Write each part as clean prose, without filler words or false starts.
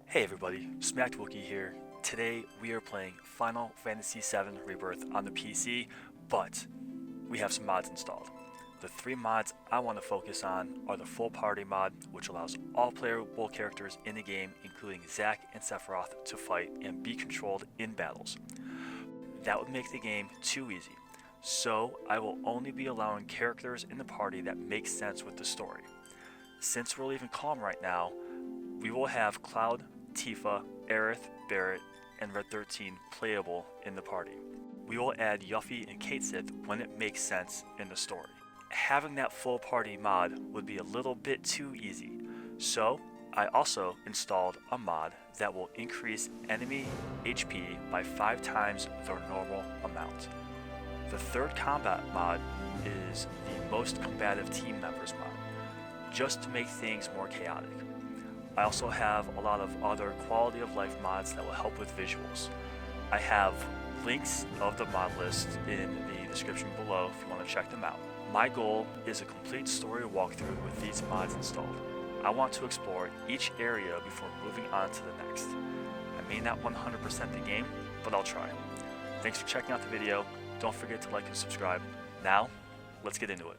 Hey everybody, Smacked Wookie here. Today we are playing Final Fantasy VII Rebirth on the PC, but we have some mods installed. The three mods I want to focus on are the Full Party mod, which allows all playable characters in the game, including Zack and Sephiroth, to fight and be controlled in battles. That would make the game too easy, so I will only be allowing characters in the party that make sense with the story. Since we're leaving Kalm right now, we will have Cloud, Tifa, Aerith, Barret, and Red 13 playable in the party. We will add Yuffie and Cait Sith when it makes sense in the story. Having that full party mod would be a little bit too easy, so I also installed a mod that will increase enemy HP by 5 times their normal amount. The third combat mod is the most combative team members mod, just to make things more chaotic. I also have a lot of other quality of life mods that will help with visuals. I have links of the mod list in the description below if you want to check them out. My goal is a complete story walkthrough with these mods installed. I want to explore each area before moving on to the next. I may not 100% the game, but I'll try. Thanks for checking out the video. Don't forget to like and subscribe. Now, let's get into it.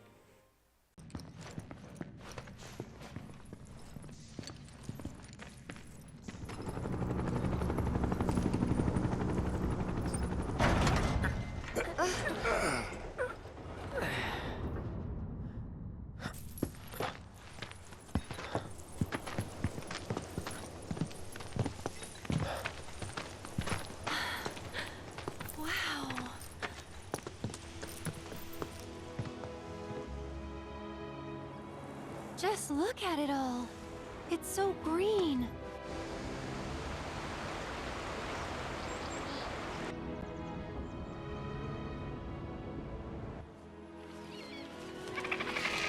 Just look at it all. It's so green.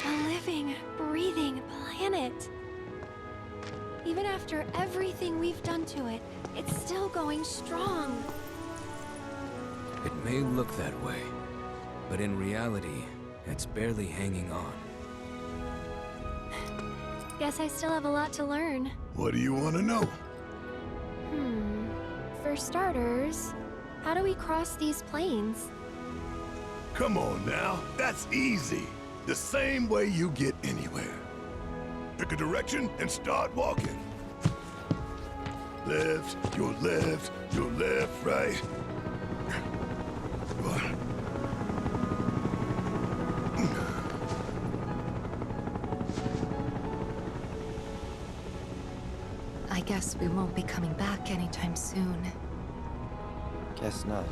A living, breathing planet. Even after everything we've done to it, it's still going strong. It may look that way, but in reality, it's barely hanging on. Guess I still have a lot to learn. What do you want to know? For starters, how do we cross these plains? Come on now, that's easy. The same way you get anywhere. Pick a direction and start walking. Left, your left, right. I guess we won't be coming back anytime soon. Guess not.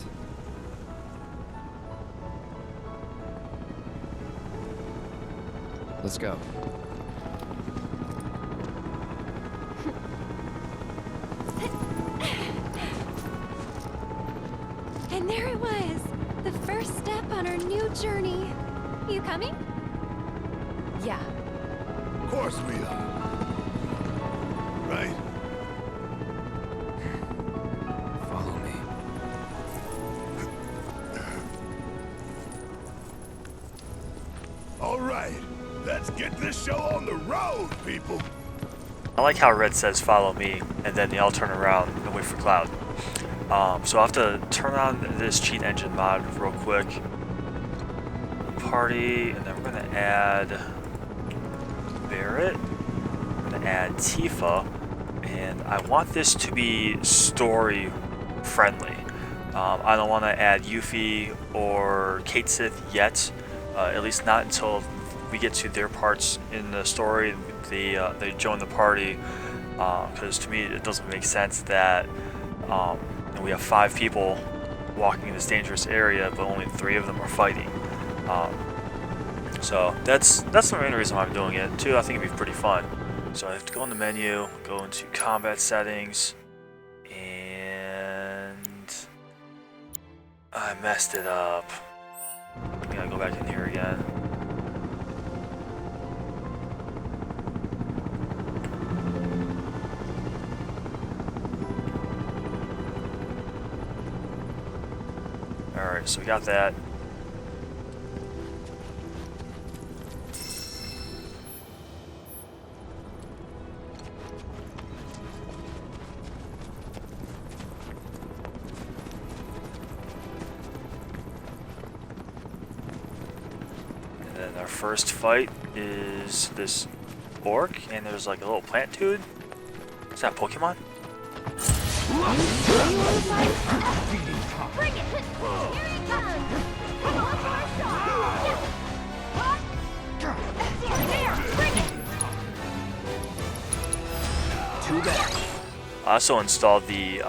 Let's go. And there it was! The first step on our new journey. You coming? Yeah. Of course we are. Right? Follow me. All right, let's get this show on the road, people. I like how Red says follow me, and then they all turn around and wait for Cloud. So I have to turn on this cheat engine mod real quick. Party, and then we're going to add Barret. We're going to add Tifa. And I want this to be story friendly. I don't want to add Yuffie or Cait Sith yet, at least not until we get to their parts in the story. They join the party, because to me it doesn't make sense that we have 5 people walking in this dangerous area, but only 3 of them are fighting. So that's the main reason why I'm doing it. Too, I think it'd be pretty fun. So I have to go in the menu, go into combat settings, and I messed it up. I gotta go back in here again. Alright, so we got that. Our first fight is this orc, and there's like a little plant dude. Is that Pokemon? Bring it! Here it comes! Come on, there! Bring it! Too bad. I also installed the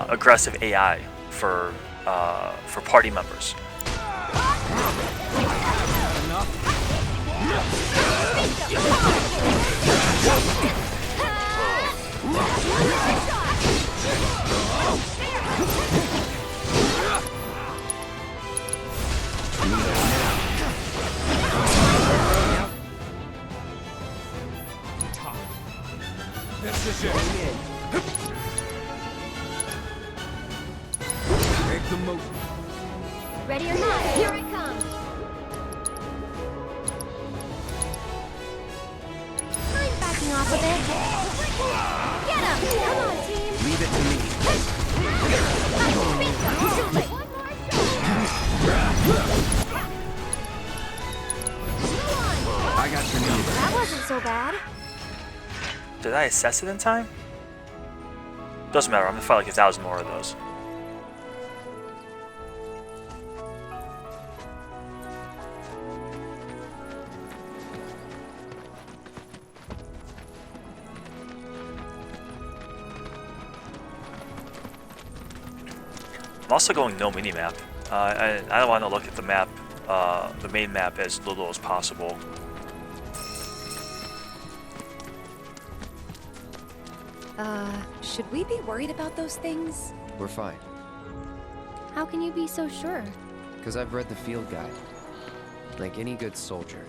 aggressive AI for party members. This is it. Make the move. Ready or not, here it comes! I'm backing off a bit. Get him! Come on, team! Leave it to me. One more shot! I got your number. That wasn't so bad. Did I assess it in time? Doesn't matter, I'm gonna fight like 1,000 more of those. I'm also going no minimap. I don't want to look at the map, the main map, as little as possible. Should we be worried about those things? We're fine, How can you be so sure? because I've read the field guide. Like any good soldier.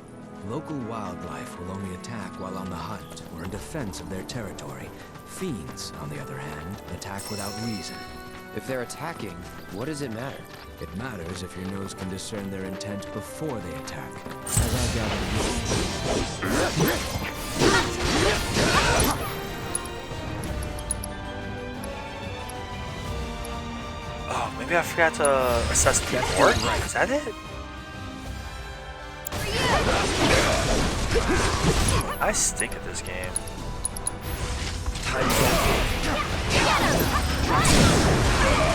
Local wildlife will only attack while on the hunt or in defense of their territory. Fiends, on the other hand, attack without reason. If they're attacking, what does it matter? It matters if your nose can discern their intent before they attack, as I gather Oh, maybe I forgot to assess the orc? Is that it? I stink at this game.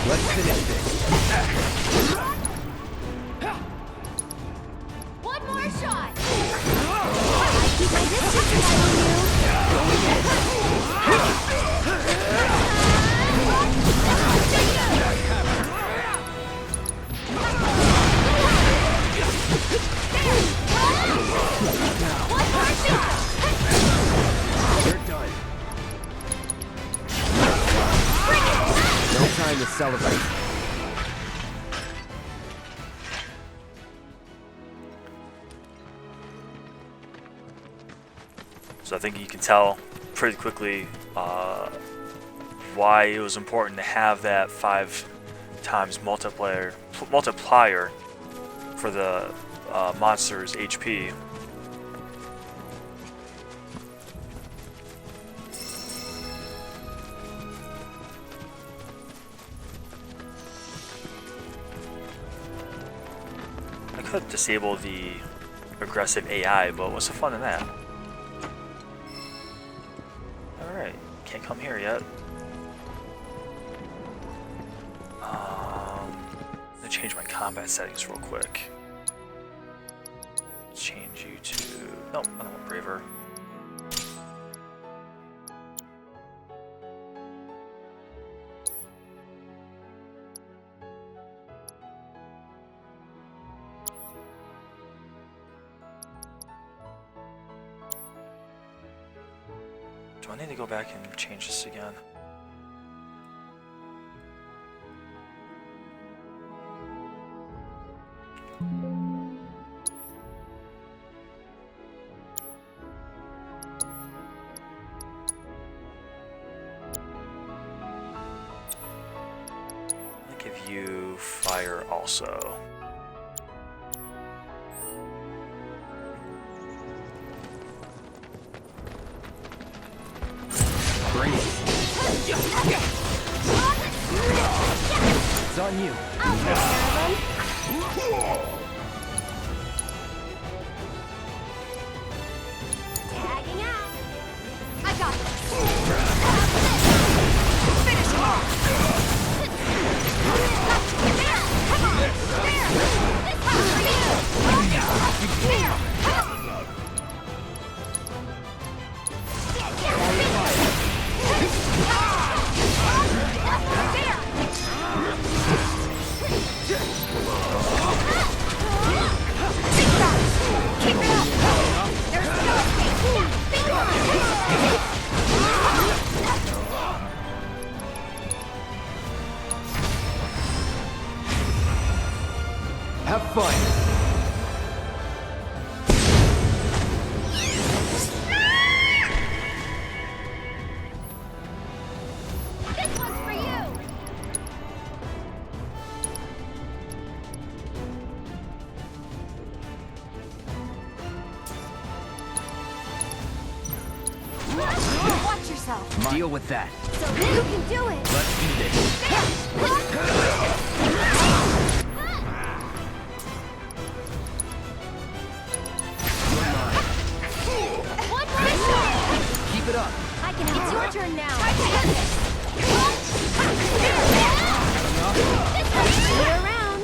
Let's finish this. One more shot! I keep my distance You're done. No time to celebrate. So I think you can tell pretty quickly why it was important to have that 5 times multiplier for the monster's HP. I could disable the aggressive AI, but what's the fun in that? Alright, can't come here yet. I'm gonna change my combat settings real quick. Change you to... Nope, I don't want Braver. Do I need to go back and change this again? I'll give you fire also. Bring it. It's on you. got this. Finish him off! There! Come on! There! This one's for you! There! Come on! Keep it up! There's no escape! Have fun! This one's for you! Watch yourself. Deal with that. So you can do it. Let's do this. One more shot. Keep it up. I can. It's your turn now. Stay around.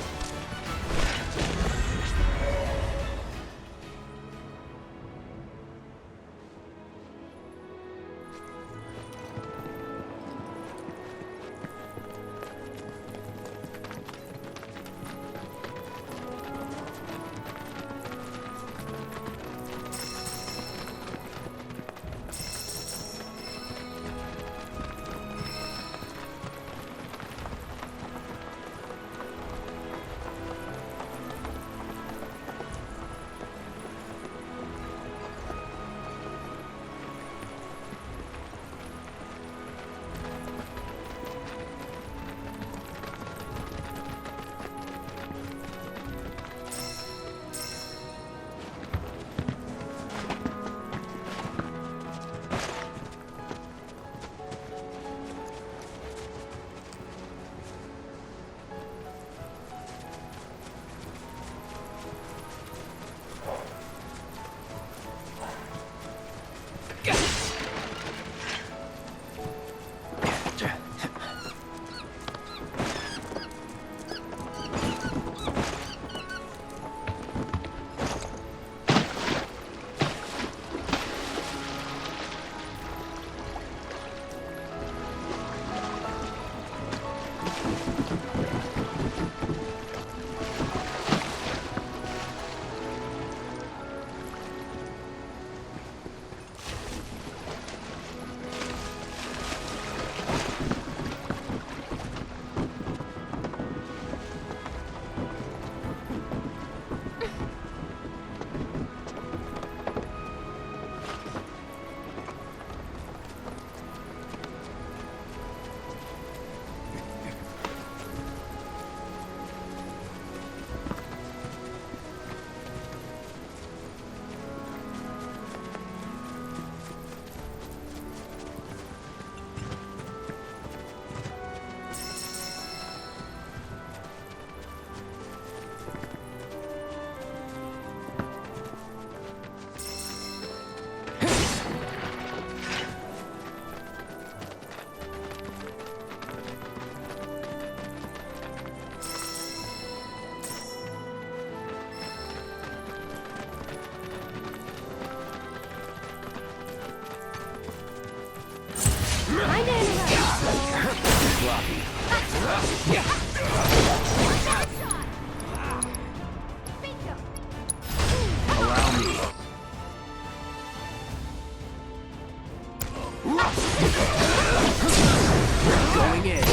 Going in.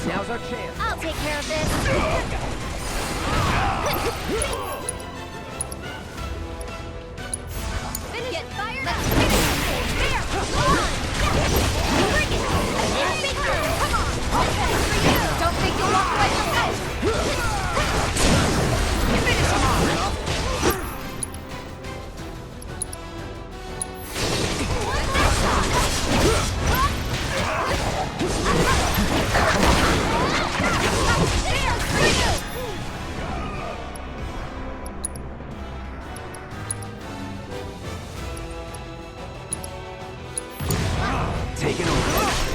Now's our chance. I'll take care of this. Finish it. Fire. Let's finish it. There. Come on. Bring it. Big turn. Come on. Okay. For you. Don't think you'll walk away from this. Finish him off! taking over.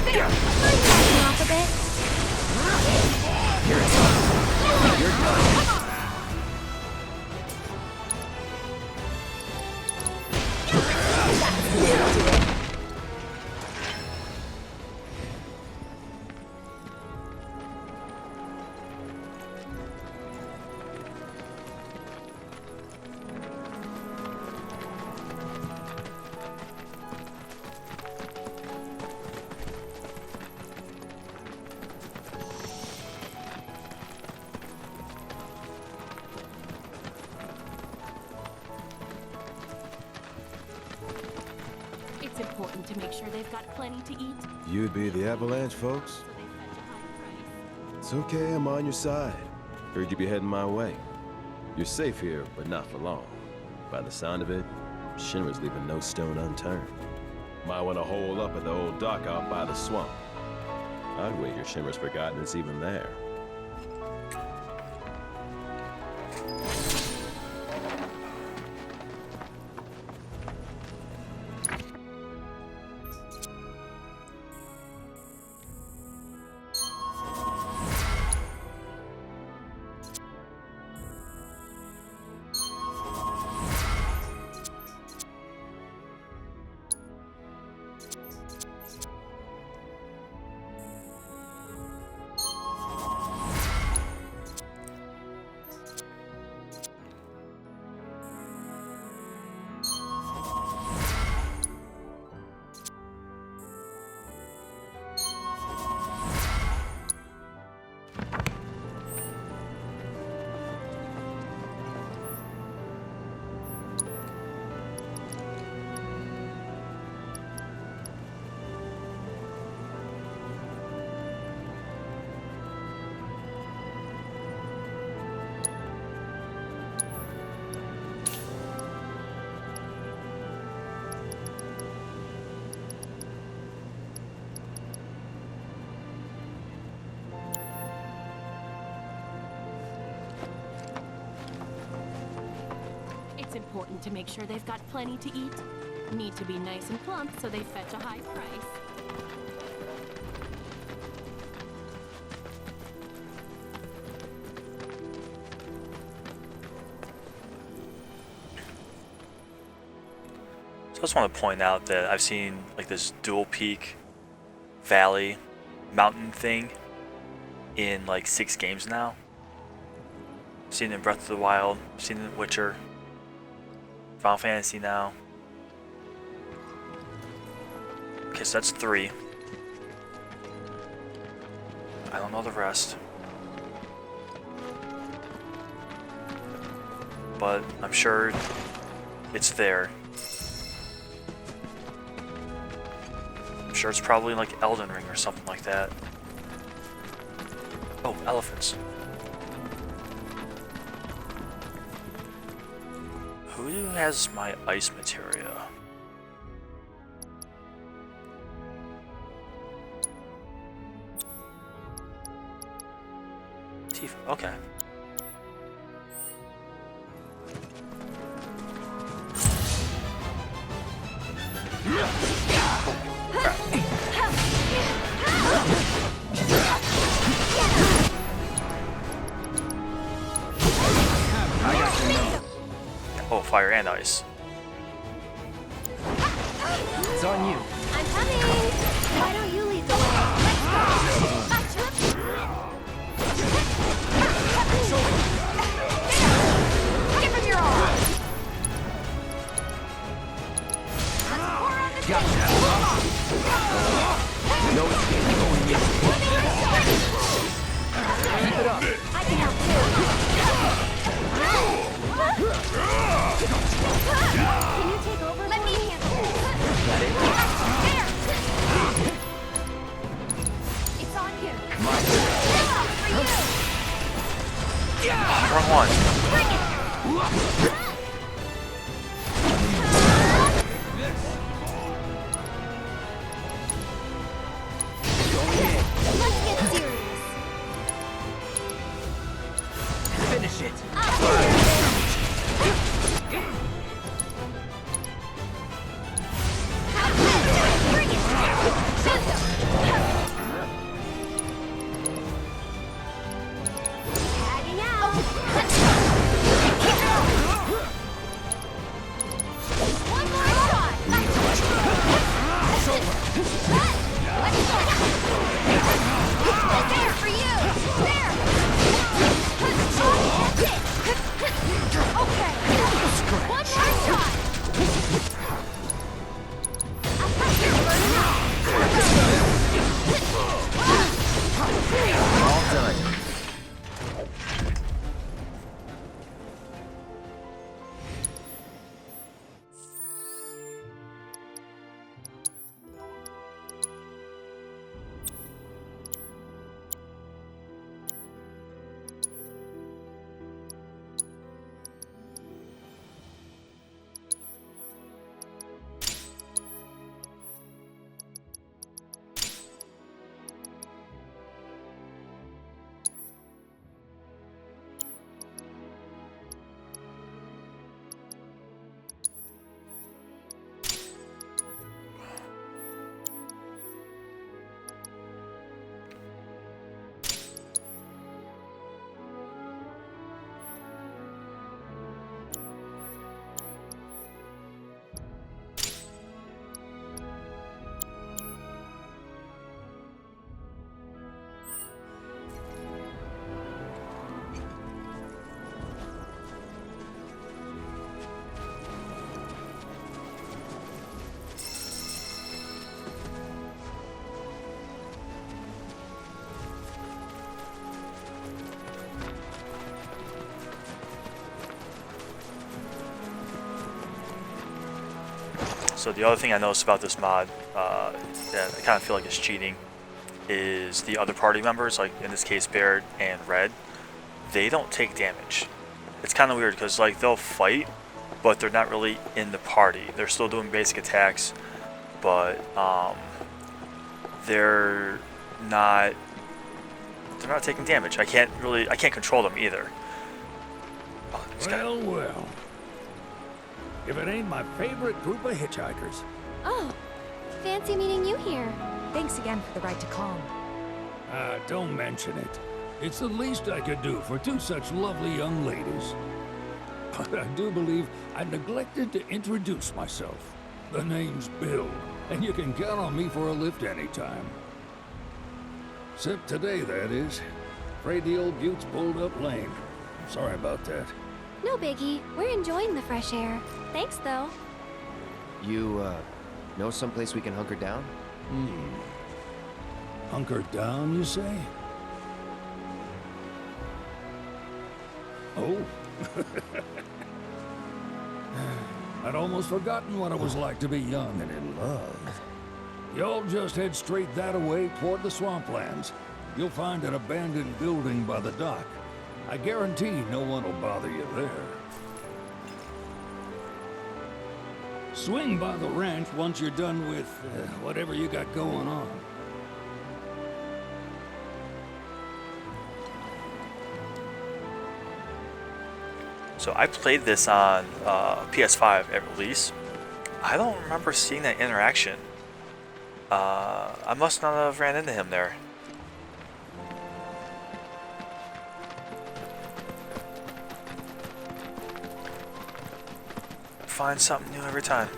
Backing off a bit. Here it comes. You're done. It's important to make sure they've got plenty to eat. You'd be the Avalanche, folks? So they fetch a high price. It's okay, I'm on your side. Heard you be heading my way. You're safe here, but not for long. By the sound of it, Shinra's leaving no stone unturned. Might want to hole up at the old dock out by the swamp. I'd wager Shinra's forgotten it's even there. It's important to make sure they've got plenty to eat. Need to be nice and plump so they fetch a high price. So I just want to point out that I've seen like this dual peak valley mountain thing in like 6 games now. I've seen it in Breath of the Wild, I've seen it in Witcher, Final Fantasy now. Okay, so that's 3. I don't know the rest. But I'm sure it's there. I'm sure it's probably like Elden Ring or something like that. Oh, elephants. Who has my ice materia? Tifa, okay. Oh, fire and ice. It's on you. I'm coming! Why don't you lead the way? Let's go! Give him your all! Let's pour on the Gotcha. No escape going yet. Keep it up. I can help too. Can you take over? Let me handle it. That it? There! It's on you. My turn. For you! Wrong one. Bring it! Going in. Let's get serious. Finish it. So the other thing I noticed about this mod that I kind of feel like is cheating is the other party members, like in this case Barrett and Red, they don't take damage. It's kind of weird because like they'll fight, but they're not really in the party. They're still doing basic attacks, but they're not taking damage. I can't control them either. Oh, Well. If it ain't my favorite group of hitchhikers. Oh, fancy meeting you here. Thanks again for the ride to Kalm. Don't mention it. It's the least I could do for two such lovely young ladies. But I do believe I neglected to introduce myself. The name's Bill, and you can count on me for a lift anytime. Except today, that is. Afraid the old Butte's pulled up lame. Sorry about that. No biggie. We're enjoying the fresh air. Thanks, though. You, know someplace we can hunker down? Hunker down, you say? Oh. I'd almost forgotten what it was like to be young and in love. Y'all just head straight that away toward the swamplands. You'll find an abandoned building by the dock. I guarantee no one will bother you there. Swing by the ranch once you're done with whatever you got going on. So I played this on PS5 at release. I don't remember seeing that interaction. I must not have ran into him there. Find something new every time.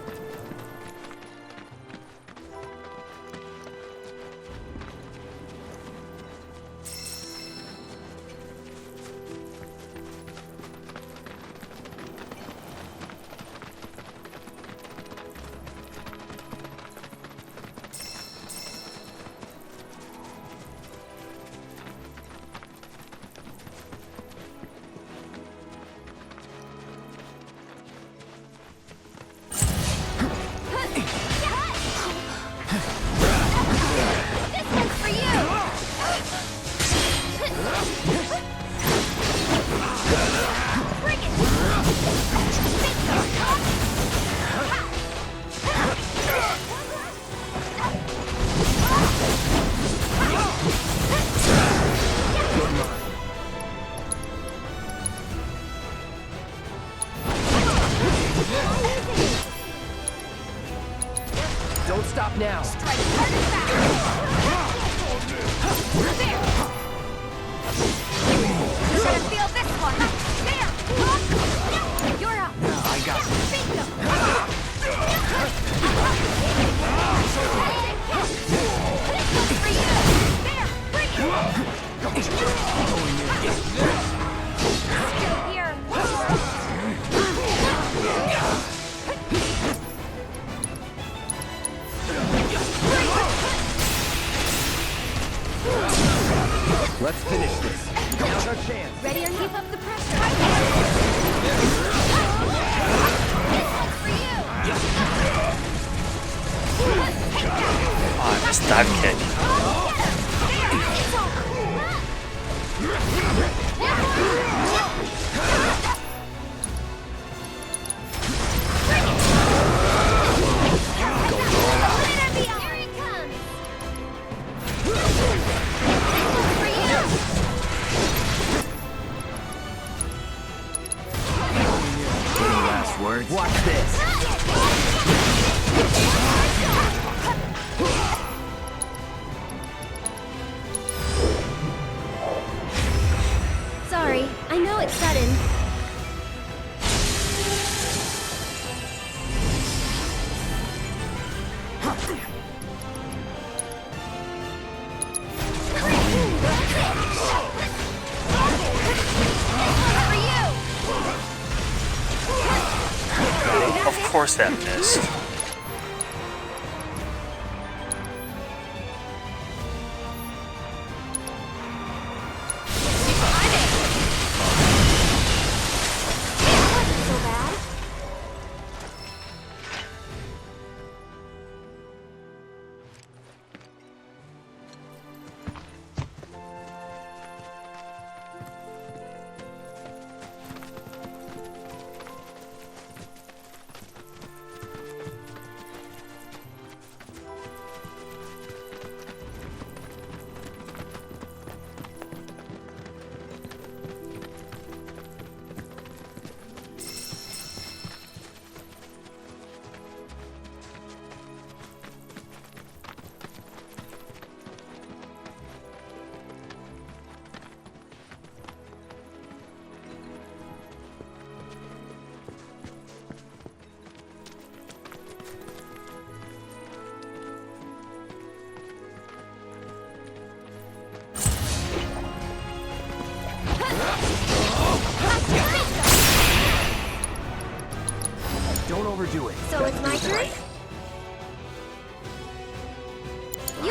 Don't stop now. Strike hard and fast. There. You're gonna feel this one. There. You're up. I got it. Bingo. This one's for you. There. Bring it. Still here. Let's finish this. Now's our chance. Ready or keep up the pressure. This one's for you. Oh, I missed dive kick. Words. Watch this. Sorry, I know it's sudden. Of course that missed.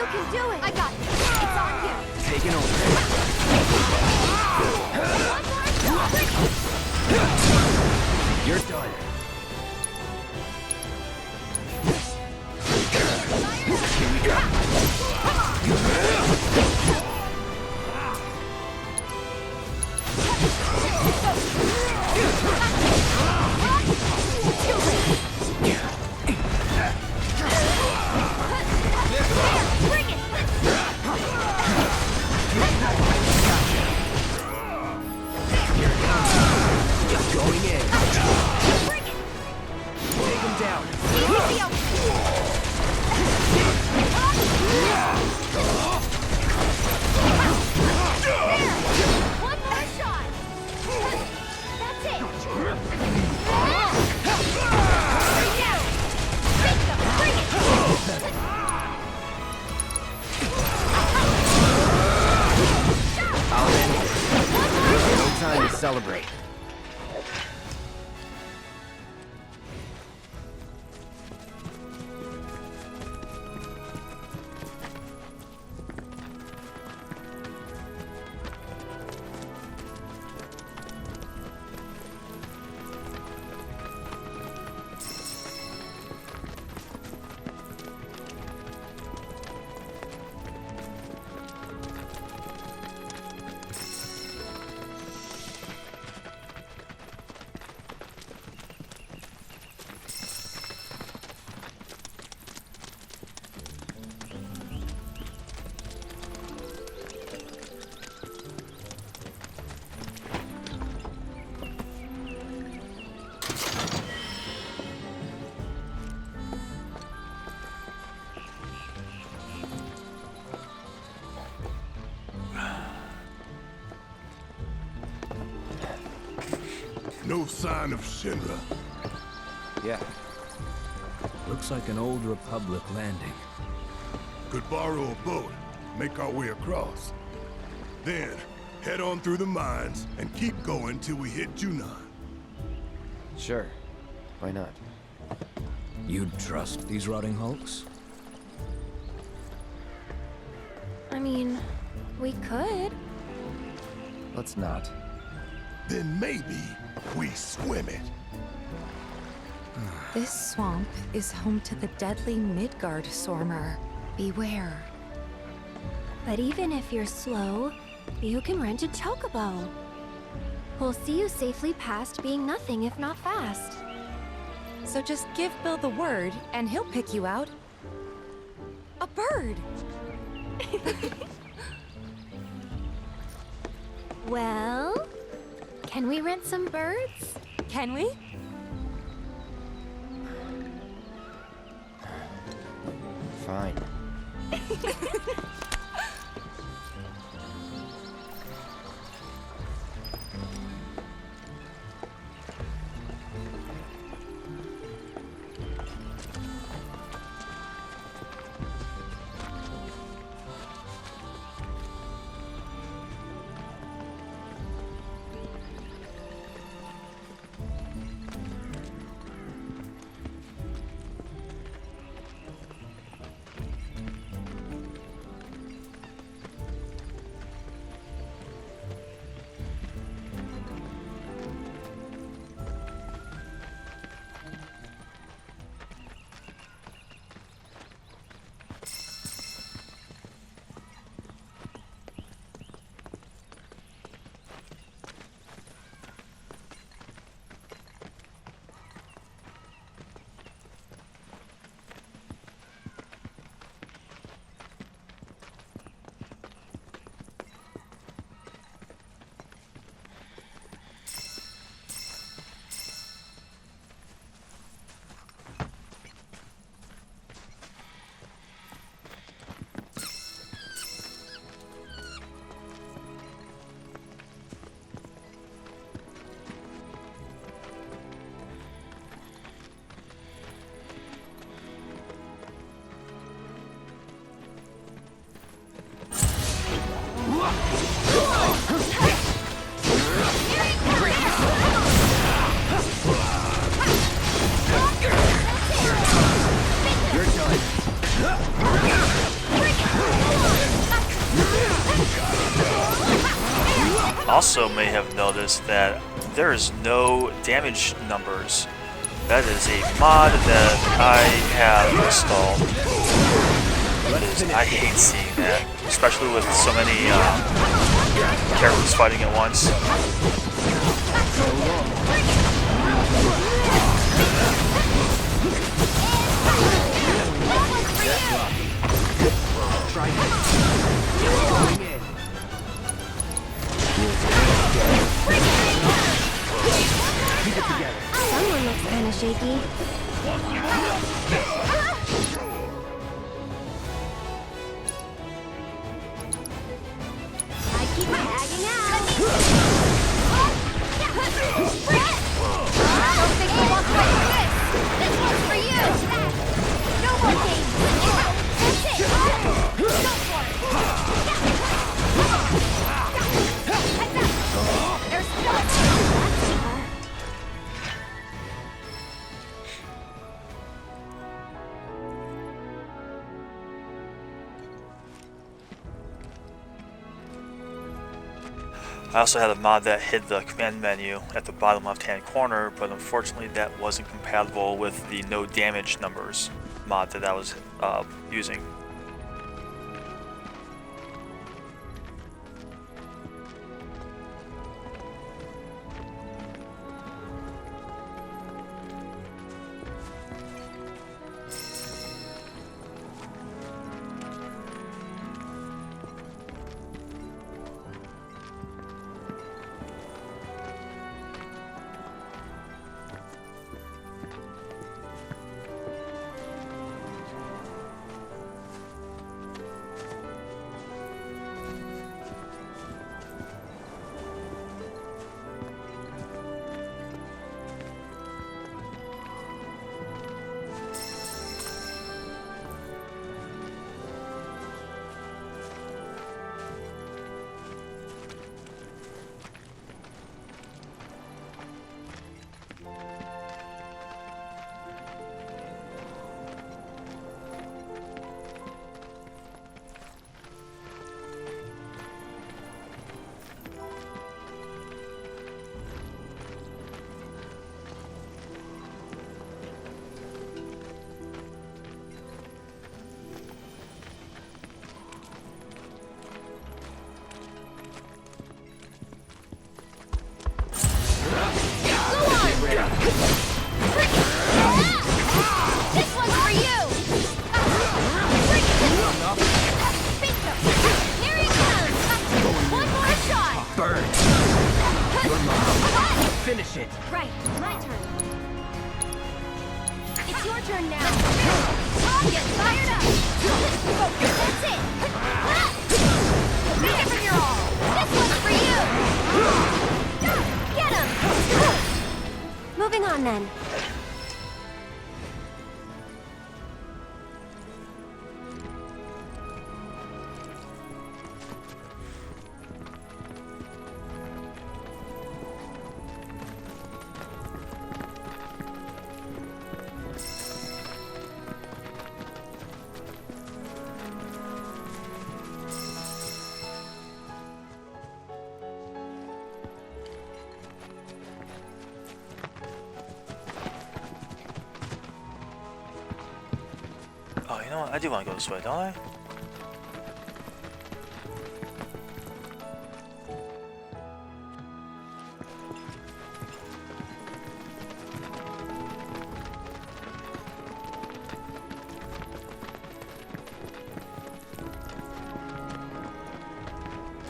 You can do it! I got this! It's on you! Taking over. One more shot! You're done. Here we go. Bring it! Going in. Bring it! Take him down. Easy out. One more shot! That's it! Bring it! I'll end it. No time to celebrate. No sign of Shinra. Yeah. Looks like an old Republic landing. Could borrow a boat, make our way across. Then, head on through the mines and keep going till we hit Junon. Sure. Why not? You'd trust these rotting hulks? I mean, we could. Let's not. Then maybe we swim it. This swamp is home to the deadly Midgard Sormer. Beware. But even if you're slow, you can rent a chocobo. We'll see you safely past being nothing if not fast. So just give Bill the word, and he'll pick you out. A bird! Well, can we rent some birds? Can we? Fine. also may have noticed that there's no damage numbers. That is a mod that I have installed. Because I hate seeing that, especially with so many characters fighting at once. Someone looks kind of shaky. I keep tagging out. Don't think you want to fight this. This one's for you. No more games. That's it. Go for it. There's I also had a mod that hid the command menu at the bottom left-hand corner, but unfortunately that wasn't compatible with the no damage numbers mod that I was using. Finish it. Right, my turn. It's your turn now. Get fired up. That's it. Give it your all. This one's for you. Get him. Moving on then. Oh, you know what? I do want to go this way, don't I?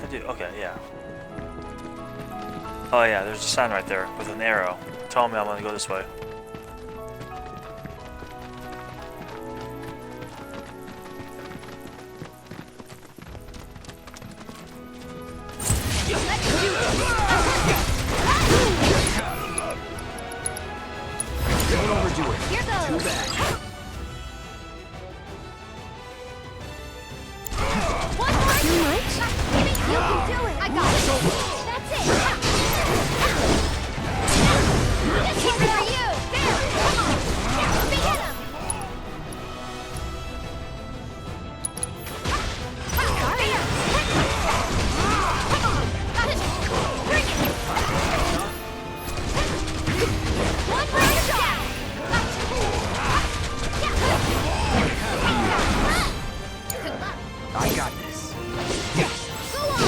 I do. Okay, yeah. Oh yeah, there's a sign right there with an arrow telling me I'm gonna go this way. Don't overdo it. Here goes. Too bad. One more. Too much? You can do it. I got it. That's it. This one's for you. There. Come on. Let me get him. Sorry. Come on. Got it. I got this. Go on!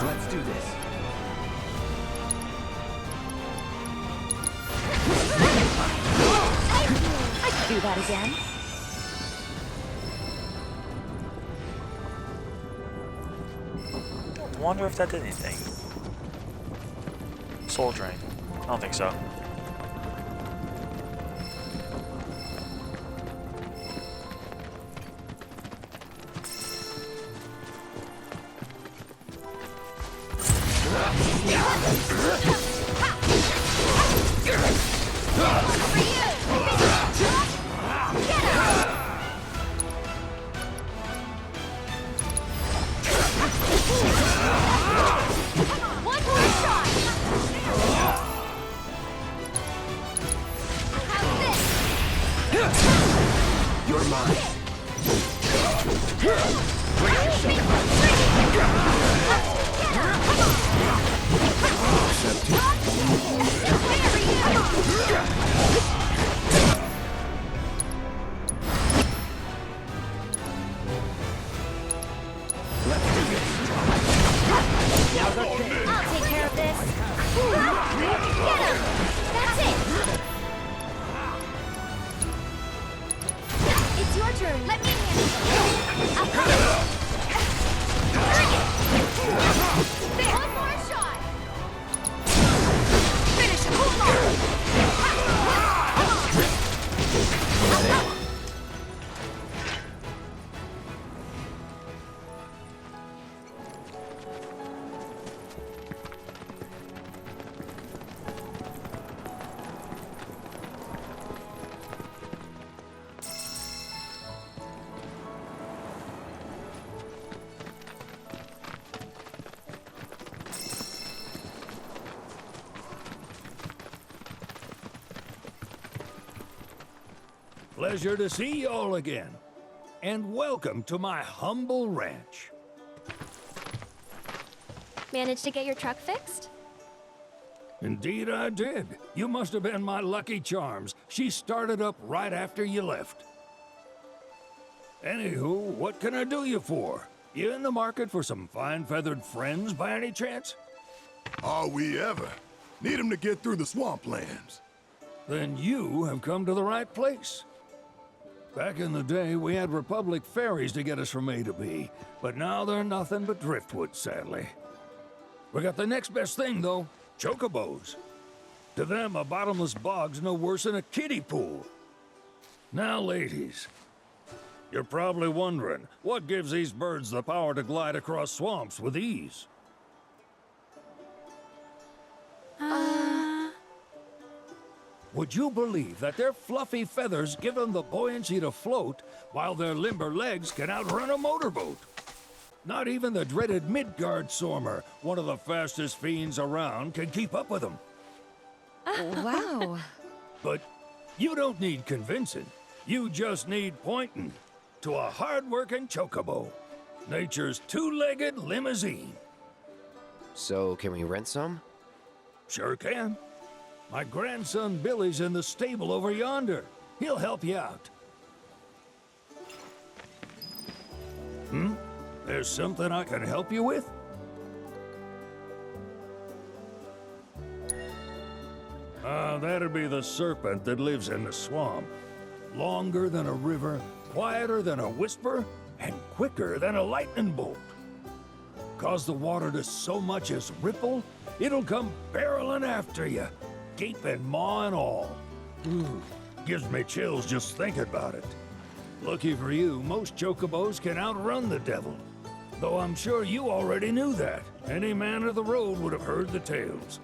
Let's do this. I could do that again. I wonder if that did anything. Soul drain. I don't think so. One more shot! How's this? You're mine. I'll take care of this. Get him! That's it! It's your turn. Let me handle it. I'll come. Bring it! There! One more shot! Finish him! Hold on! Pleasure to see you all again. And welcome to my humble ranch. Managed to get your truck fixed? Indeed I did. You must have been my lucky charms. She started up right after you left. Anywho, what can I do you for? You in the market for some fine-feathered friends by any chance? Are we ever? Need them to get through the swamplands. Then you have come to the right place. Back in the day, we had Republic ferries to get us from A to B, but now they're nothing but driftwood, sadly. We got the next best thing, though, chocobos. To them, a bottomless bog's no worse than a kiddie pool. Now, ladies, you're probably wondering, what gives these birds the power to glide across swamps with ease? Would you believe that their fluffy feathers give them the buoyancy to float, while their limber legs can outrun a motorboat? Not even the dreaded Midgard Sormer, one of the fastest fiends around, can keep up with them. Wow. But you don't need convincing. You just need pointing to a hard-working chocobo. Nature's two-legged limousine. So, can we rent some? Sure can. My grandson Billy's in the stable over yonder. He'll help you out. There's something I can help you with? That'd be the serpent that lives in the swamp. Longer than a river, quieter than a whisper, and quicker than a lightning bolt. Cause the water to so much as ripple, it'll come barreling after you, gaping maw and all. Gives me chills just thinking about it. Lucky for you, most chocobos can outrun the devil. Though I'm sure you already knew that. Any man of the road would have heard the tales.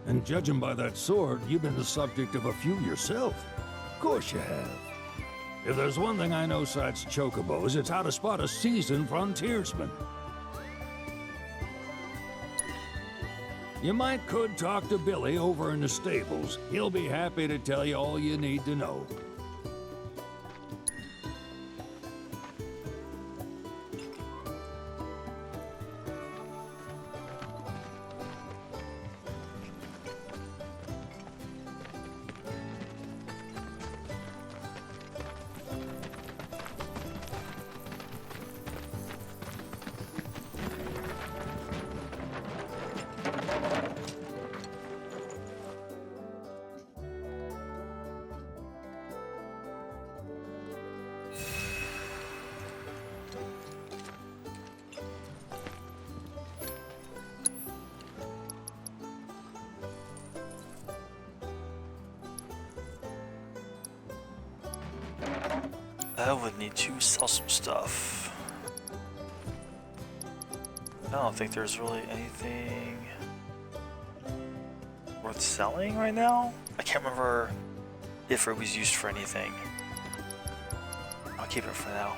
And judging by that sword, you've been the subject of a few yourself. Of course you have. If there's one thing I know besides chocobos, it's how to spot a seasoned frontiersman. You could talk to Billy over in the stables. He'll be happy to tell you all you need to know. I would need to sell some stuff. I don't think there's really anything worth selling right now. I can't remember if it was used for anything. I'll keep it for now.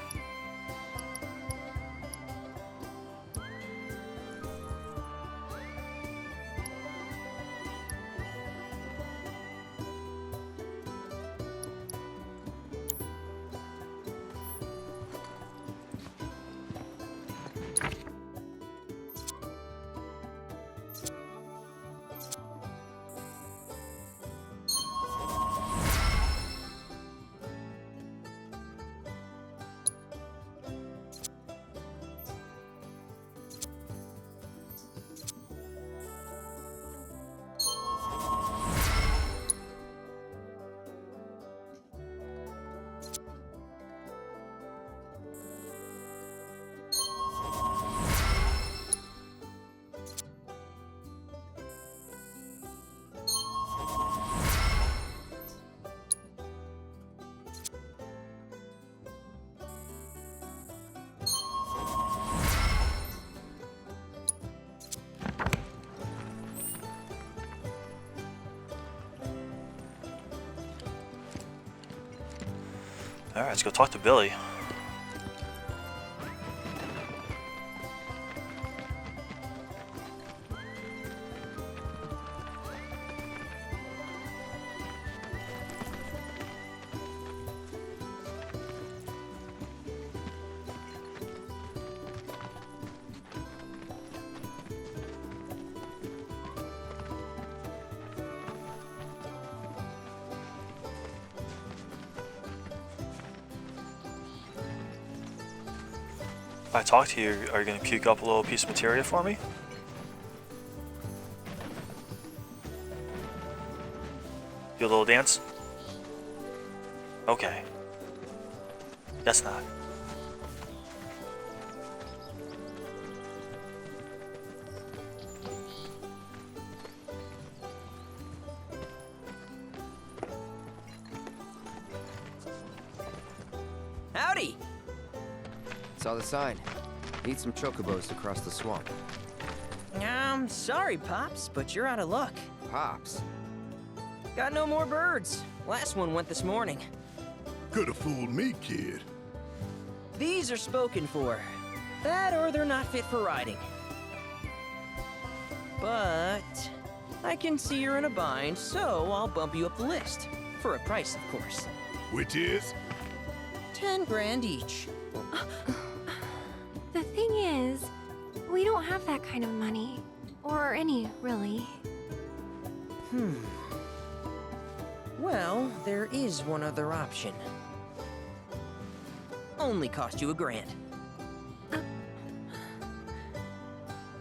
Alright, let's go talk to Billy. If I talk to you, are you going to puke up a little piece of materia for me? Do a little dance? Okay. Guess not. Howdy! Saw the sign. Need some chocobos to cross the swamp. Sorry, Pops, but you're out of luck. Pops? Got no more birds. Last one went this morning. Could've fooled me, kid. These are spoken for. That or they're not fit for riding. But I can see you're in a bind, so I'll bump you up the list. For a price, of course. Which is? 10 grand each. The thing is, we don't have that kind of money. Or any, really. Well, there is one other option. Only cost you $1 grand.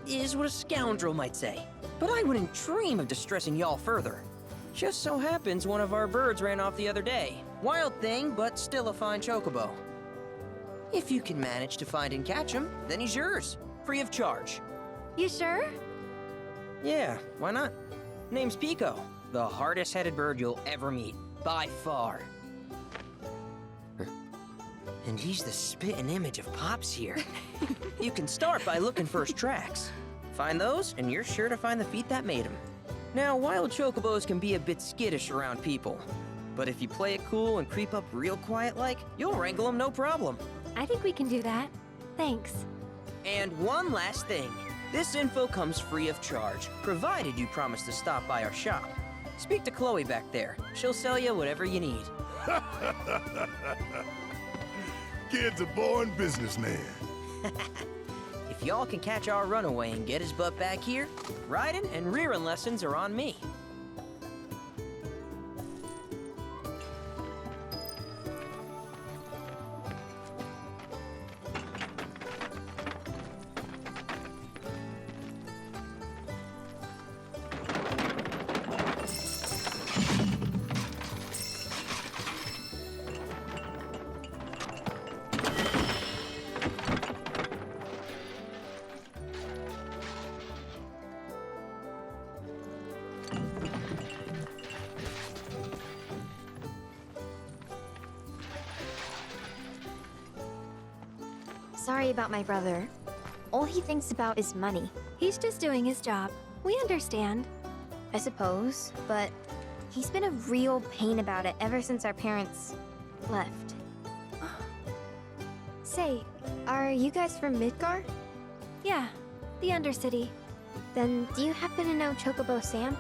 Is what a scoundrel might say. But I wouldn't dream of distressing y'all further. Just so happens one of our birds ran off the other day. Wild thing, but still a fine chocobo. If you can manage to find and catch him, then he's yours. Free of charge. You sure? Yeah, why not? Name's Pico. The hardest-headed bird you'll ever meet. By far. And he's the spitting image of Pops here. You can start by looking for his tracks. Find those, and you're sure to find the feet that made him. Now, wild chocobos can be a bit skittish around people. But if you play it cool and creep up real quiet-like, you'll wrangle them no problem. I think we can do that. Thanks. And one last thing. This info comes free of charge, provided you promise to stop by our shop. Speak to Chloe back there. She'll sell you whatever you need. Kid's a born businessman. If y'all can catch our runaway and get his butt back here, riding and rearing lessons are on me. Sorry about my brother. All he thinks about is money. He's just doing his job. We understand. I suppose, but he's been a real pain about it ever since our parents left. Say, are you guys from Midgar? Yeah, the Undercity. Then do you happen to know Chocobo Sam?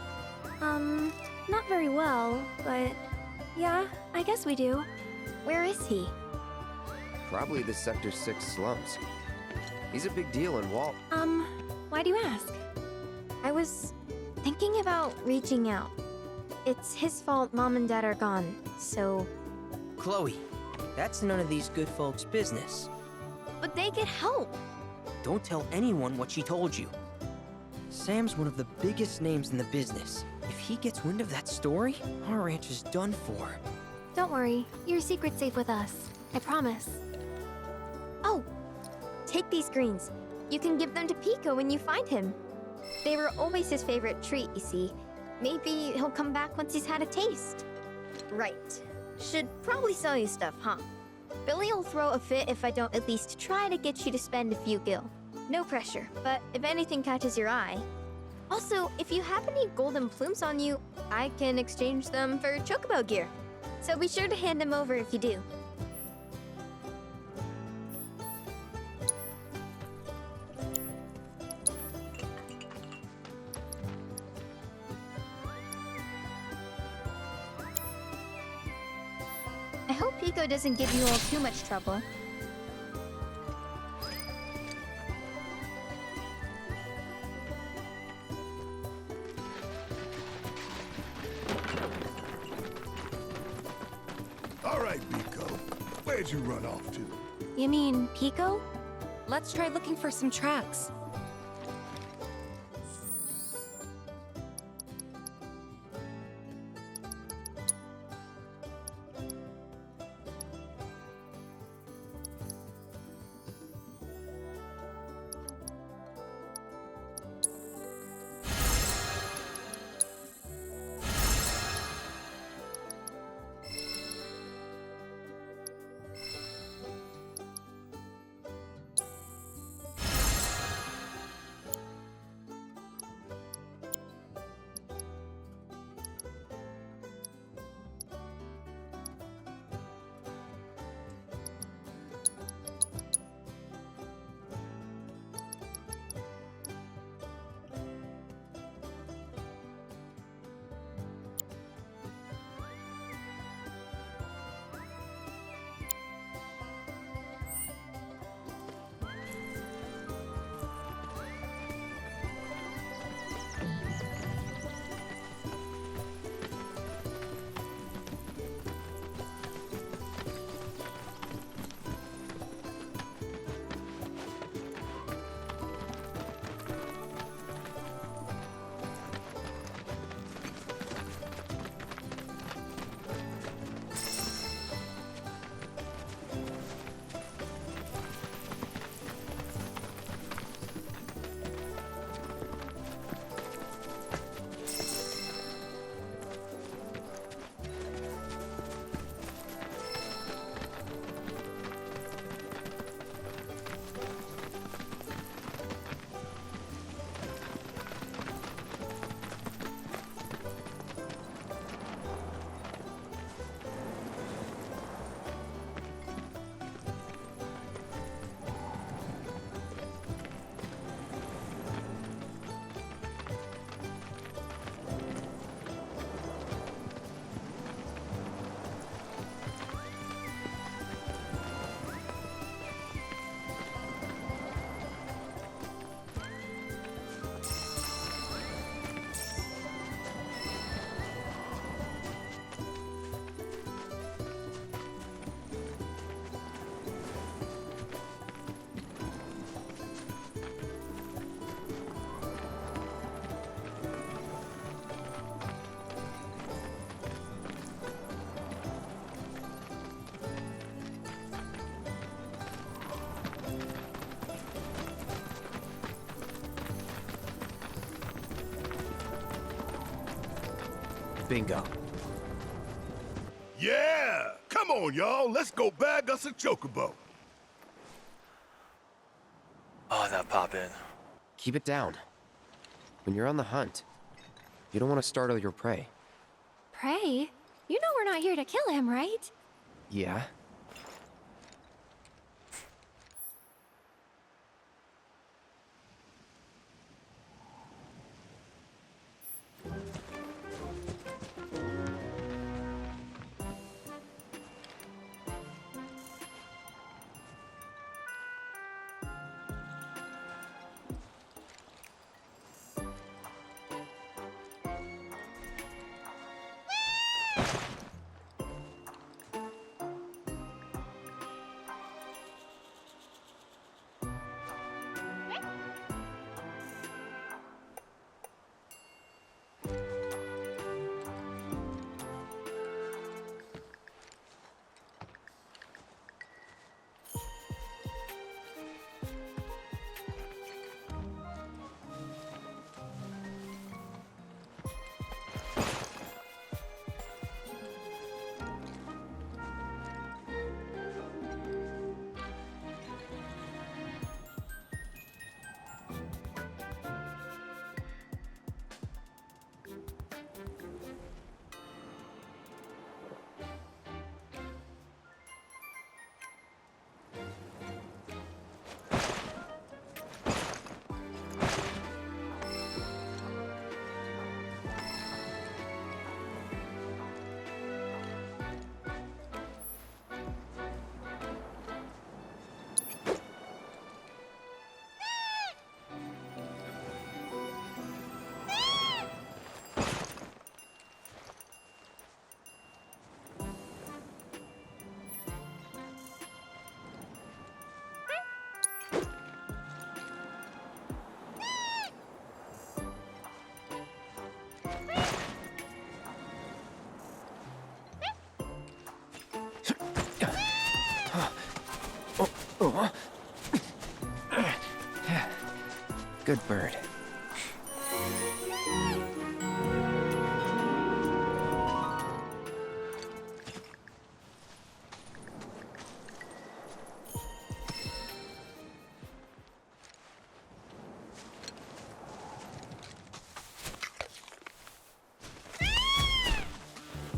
Not very well, but yeah, I guess we do. Where is he? Probably the Sector 6 slums. He's a big deal in Walt. Why do you ask? I was thinking about reaching out. It's his fault Mom and Dad are gone, so... Chloe, that's none of these good folks' business. But they get help! Don't tell anyone what she told you. Sam's one of the biggest names in the business. If he gets wind of that story, our ranch is done for. Don't worry, your secret's safe with us. I promise. Oh! Take these greens. You can give them to Pico when you find him. They were always his favorite treat, you see. Maybe he'll come back once he's had a taste. Right. Should probably sell you stuff, huh? Billy'll throw a fit if I don't at least try to get you to spend a few gil. No pressure, but if anything catches your eye... Also, if you have any golden plumes on you, I can exchange them for Chocobo gear. So be sure to hand them over if you do. I hope Pico doesn't give you all too much trouble. All right, Pico. Where'd you run off to? You mean Pico? Let's try looking for some tracks. Bingo. Yeah! Come on, y'all. Let's go bag us a chocobo. How'd that pop in? Keep it down. When you're on the hunt, you don't want to startle your prey. Prey? You know we're not here to kill him, right? Yeah? Good bird.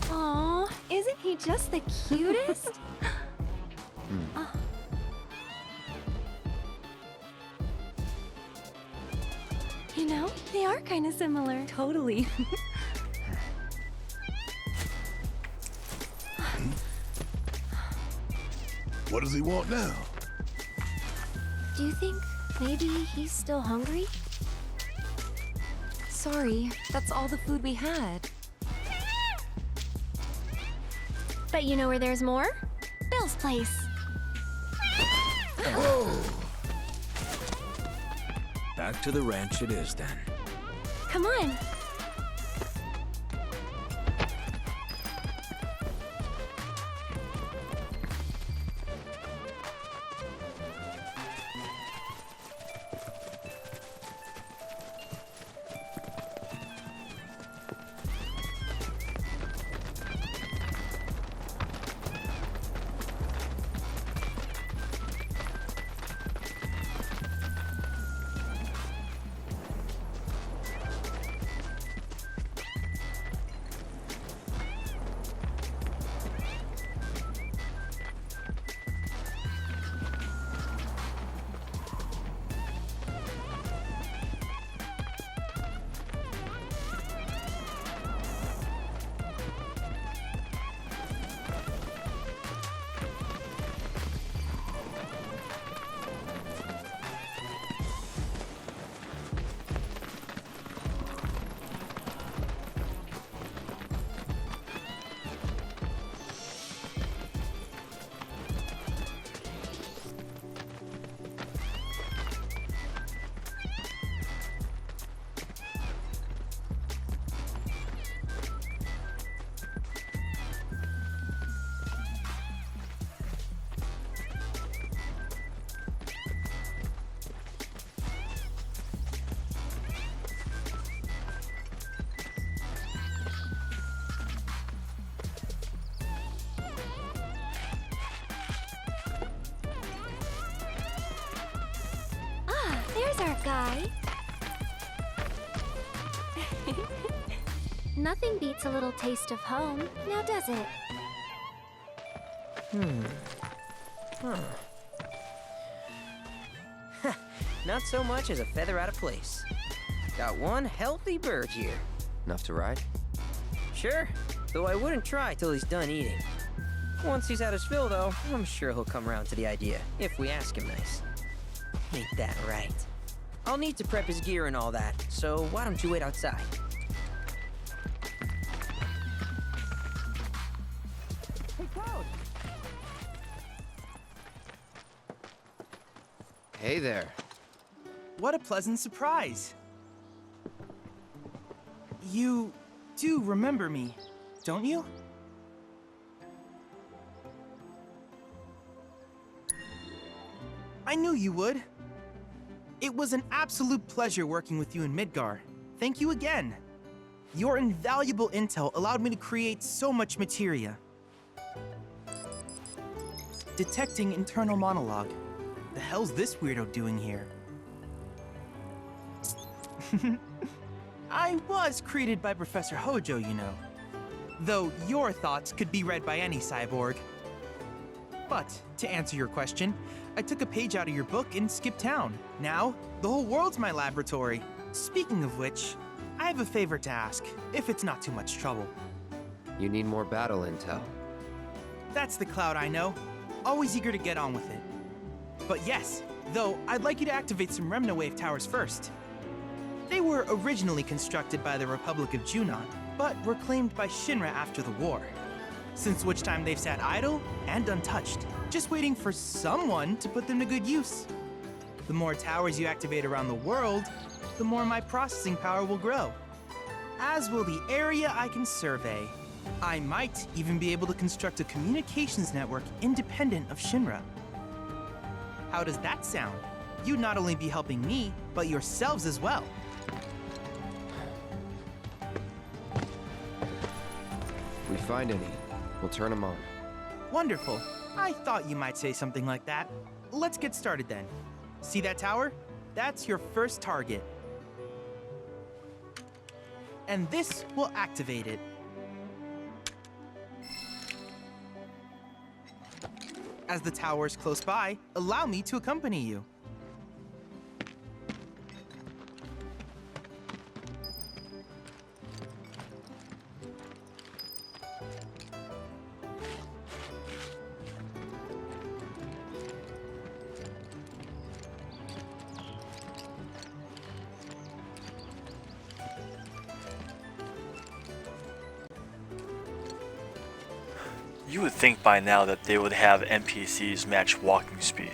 Aw, isn't he just the cutest? You know, they are kind of similar. Totally. What does he want now? Do you think maybe he's still hungry? Sorry, that's all the food we had. But you know where there's more? Bill's place. Back to the ranch it is then. Come on. guy. Nothing beats a little taste of home, now does it? Not so much as a feather out of place. Got one healthy bird here. Enough to ride? Sure, though I wouldn't try till he's done eating. Once he's had his fill, though, I'm sure he'll come around to the idea, if we ask him nice. Ain't that right? I'll need to prep his gear and all that, so why don't you wait outside? Hey, Cloud! Hey there. What a pleasant surprise. You do remember me, don't you? I knew you would. It was an absolute pleasure working with you in Midgar. Thank you again. Your invaluable intel allowed me to create so much materia. Detecting internal monologue. The hell's this weirdo doing here? I was created by Professor Hojo, you know. Though your thoughts could be read by any cyborg. But, to answer your question, I took a page out of your book and skipped town. Now, the whole world's my laboratory. Speaking of which, I have a favor to ask, if it's not too much trouble. You need more battle intel. That's the Cloud I know. Always eager to get on with it. But yes, though I'd like you to activate some Remna Wave towers first. They were originally constructed by the Republic of Junon, but were claimed by Shinra after the war. Since which time they've sat idle and untouched, just waiting for someone to put them to good use. The more towers you activate around the world, the more my processing power will grow. As will the area I can survey. I might even be able to construct a communications network independent of Shinra. How does that sound? You'd not only be helping me, but yourselves as well. If we find any, we'll turn them on. Wonderful. I thought you might say something like that. Let's get started then. See that tower? That's your first target. And this will activate it. As the tower is close by, allow me to accompany you. You would think by now that they would have NPCs match walking speed.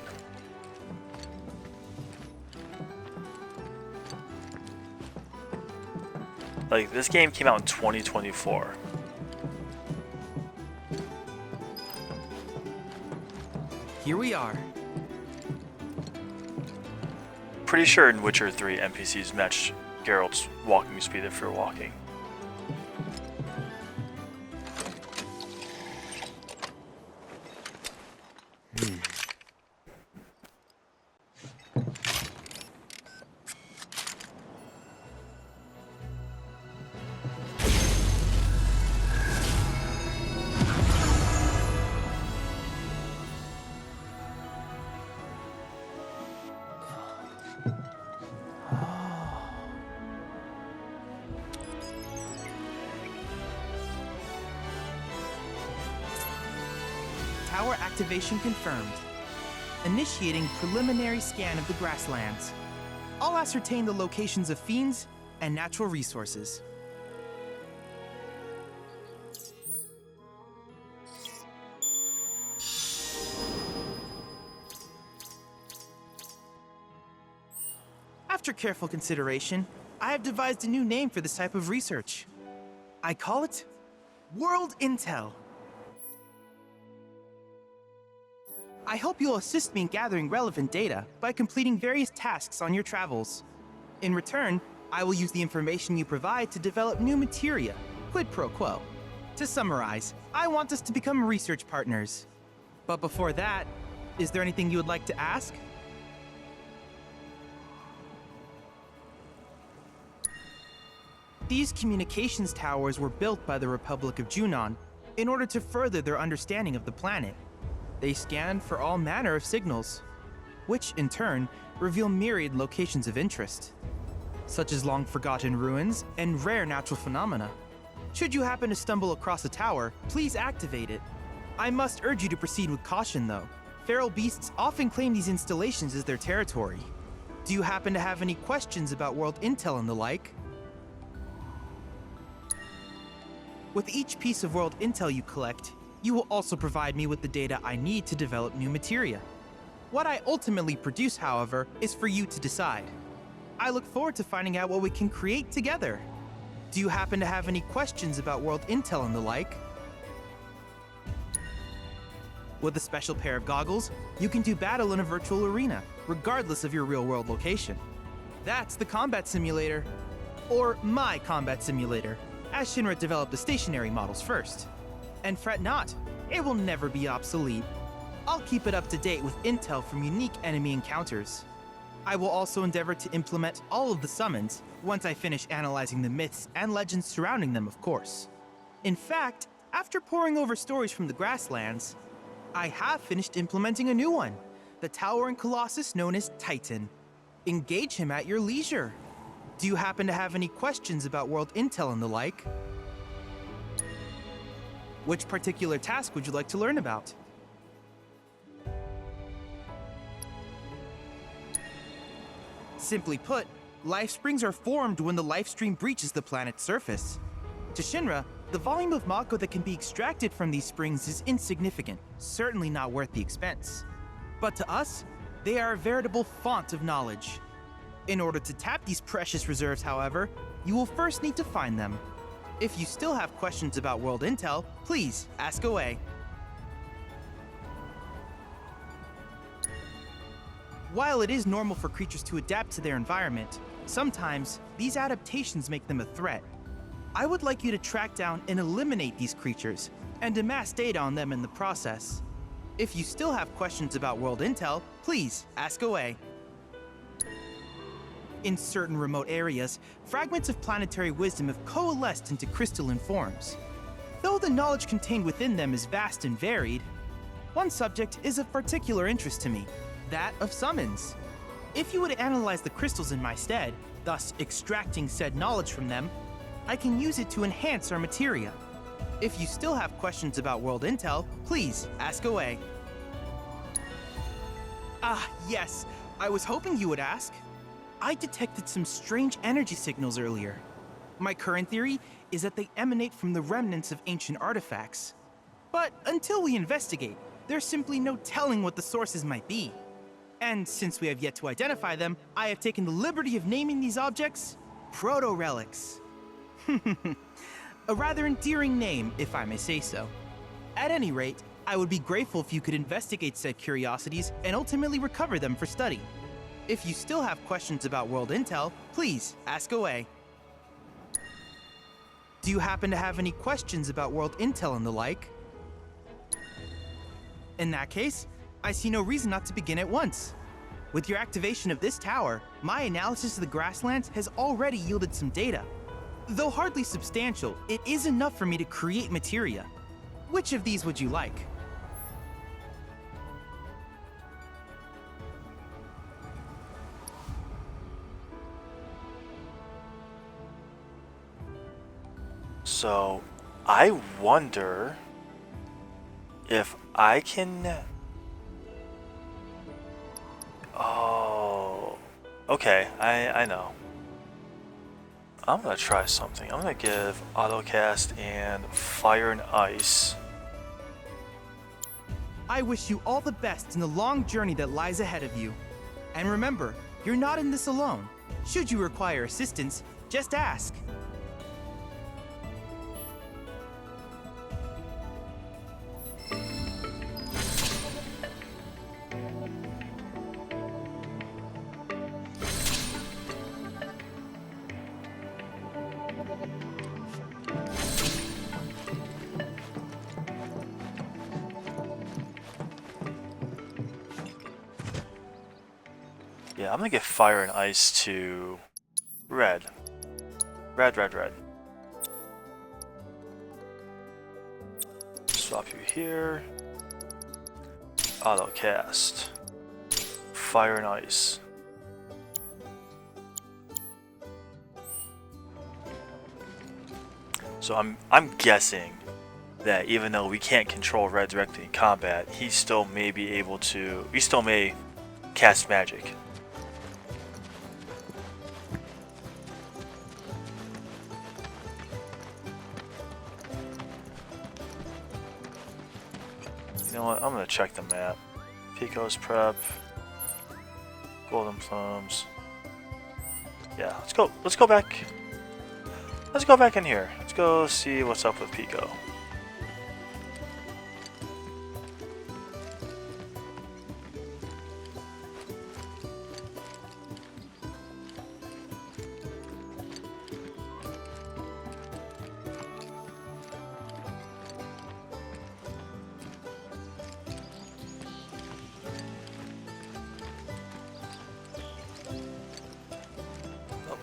Like, this game came out in 2024. Here we are. Pretty sure in Witcher 3 NPCs match Geralt's walking speed if you're walking. Tower activation confirmed. Initiating preliminary scan of the grasslands. I'll ascertain the locations of fiends and natural resources. After careful consideration, I have devised a new name for this type of research. I call it World Intel. I hope you'll assist me in gathering relevant data by completing various tasks on your travels. In return, I will use the information you provide to develop new materia, quid pro quo. To summarize, I want us to become research partners. But before that, is there anything you would like to ask? These communications towers were built by the Republic of Junon in order to further their understanding of the planet. They scan for all manner of signals, which in turn reveal myriad locations of interest, such as long-forgotten ruins and rare natural phenomena. Should you happen to stumble across a tower, please activate it. I must urge you to proceed with caution though. Feral beasts often claim these installations as their territory. Do you happen to have any questions about world intel and the like? With each piece of world intel you collect, you will also provide me with the data I need to develop new materia. What I ultimately produce, however, is for you to decide. I look forward to finding out what we can create together. Do you happen to have any questions about world intel and the like? With a special pair of goggles, you can do battle in a virtual arena, regardless of your real-world location. That's the combat simulator. Or my combat simulator, as Shinra developed the stationary models first. And fret not, it will never be obsolete. I'll keep it up to date with intel from unique enemy encounters. I will also endeavor to implement all of the summons once I finish analyzing the myths and legends surrounding them, of course. In fact, after poring over stories from the grasslands, I have finished implementing a new one, the towering colossus known as Titan. Engage him at your leisure. Do you happen to have any questions about world intel and the like? Which particular task would you like to learn about? Simply put, life springs are formed when the life stream breaches the planet's surface. To Shinra, the volume of Mako that can be extracted from these springs is insignificant, certainly not worth the expense. But to us, they are a veritable font of knowledge. In order to tap these precious reserves, however, you will first need to find them. If you still have questions about world intel, please ask away. While it is normal for creatures to adapt to their environment, sometimes these adaptations make them a threat. I would like you to track down and eliminate these creatures, and amass data on them in the process. If you still have questions about world intel, please ask away. In certain remote areas, fragments of planetary wisdom have coalesced into crystalline forms. Though the knowledge contained within them is vast and varied, one subject is of particular interest to me, that of summons. If you would analyze the crystals in my stead, thus extracting said knowledge from them, I can use it to enhance our materia. If you still have questions about world intel, please ask away. Ah, yes, I was hoping you would ask. I detected some strange energy signals earlier. My current theory is that they emanate from the remnants of ancient artifacts. But until we investigate, there's simply no telling what the sources might be. And since we have yet to identify them, I have taken the liberty of naming these objects proto-relics. A rather endearing name, if I may say so. At any rate, I would be grateful if you could investigate said curiosities and ultimately recover them for study. If you still have questions about world intel, please ask away. Do you happen to have any questions about world intel and the like? In that case, I see no reason not to begin at once. With your activation of this tower, my analysis of the grasslands has already yielded some data. Though hardly substantial, it is enough for me to create materia. Which of these would you like? So, I wonder if I can... Oh, okay, I know. I'm gonna try something. I'm gonna give autocast and fire and ice. I wish you all the best in the long journey that lies ahead of you. And remember, you're not in this alone. Should you require assistance, just ask. Yeah, I'm gonna give fire and ice to red. Red. Swap you here. Auto cast. Fire and ice. So I'm guessing that even though we can't control Red directly in combat, he still may be able to. He still may cast magic. You know what? I'm gonna check the map. Pico's prep. Golden plums. Yeah, let's go. Let's go back. Let's go back in here. Let's go see what's up with Pico.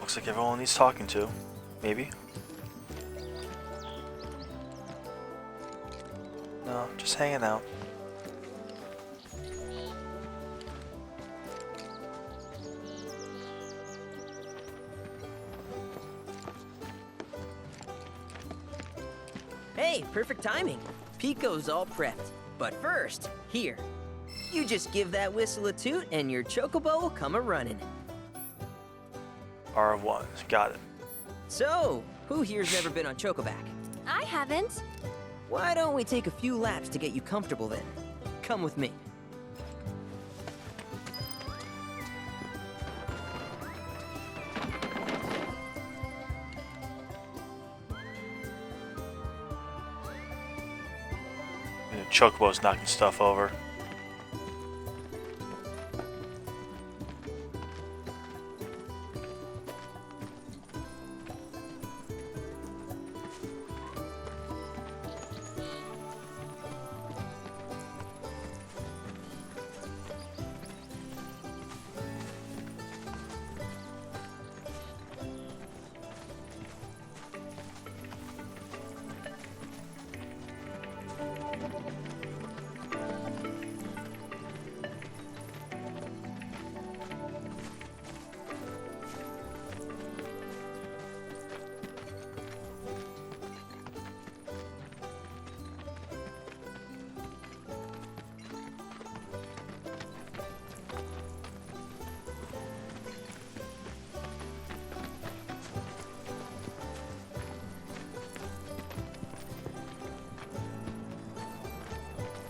Looks like everyone he's talking to. Maybe. No, just hanging out. Hey, perfect timing. Pico's all prepped. But first, here. You just give that whistle a toot and your chocobo will come a-running. R1, got it. So, who here's never been on Chocoback? I haven't. Why don't we take a few laps to get you comfortable then? Come with me. Chocobo's knocking stuff over.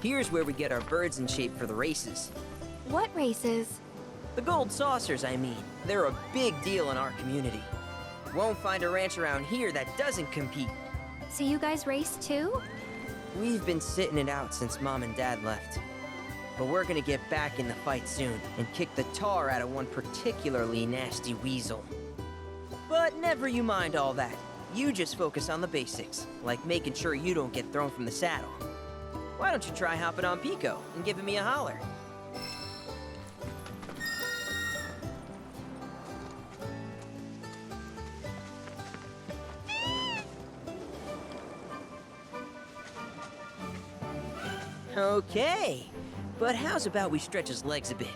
Here's where we get our birds in shape for the races. What races? The gold saucers, I mean. They're a big deal in our community. Won't find a ranch around here that doesn't compete. So you guys race too? We've been sitting it out since Mom and Dad left. But we're gonna get back in the fight soon and kick the tar out of one particularly nasty weasel. But never you mind all that. You just focus on the basics, like making sure you don't get thrown from the saddle. Why don't you try hopping on Pico and giving me a holler? Okay, but how's about we stretch his legs a bit?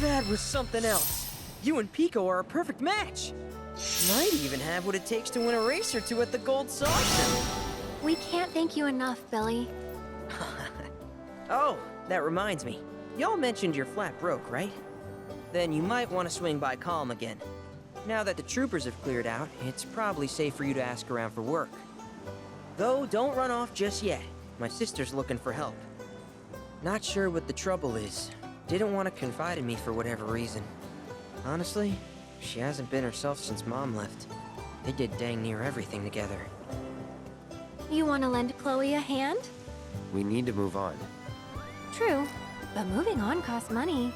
That was something else. You and Pico are a perfect match. Might even have what it takes to win a race or two at the Gold Saucer. We can't thank you enough, Billy. Oh, that reminds me. Y'all mentioned your flat broke, right? Then you might want to swing by Kalm again. Now that the troopers have cleared out, it's probably safe for you to ask around for work. Though, don't run off just yet. My sister's looking for help. Not sure what the trouble is. Didn't want to confide in me for whatever reason. Honestly, she hasn't been herself since Mom left. They did dang near everything together. You want to lend Chloe a hand? We need to move on. True, but moving on costs money.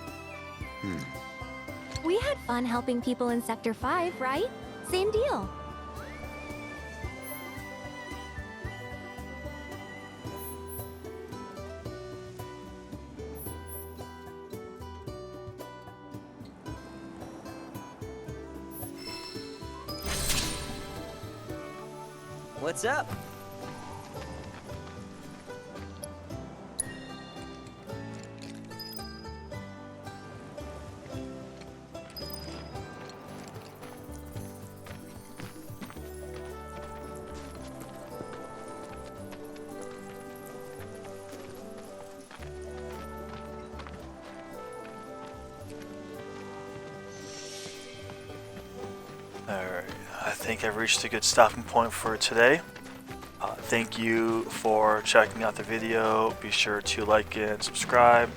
We had fun helping people in Sector 5, right? Same deal. What's up? Alright, I think I've reached a good stopping point for today. Thank you for checking out the video. Be sure to like and subscribe.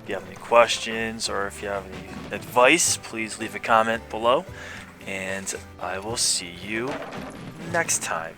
If you have any questions or if you have any advice, please leave a comment below. And I will see you next time.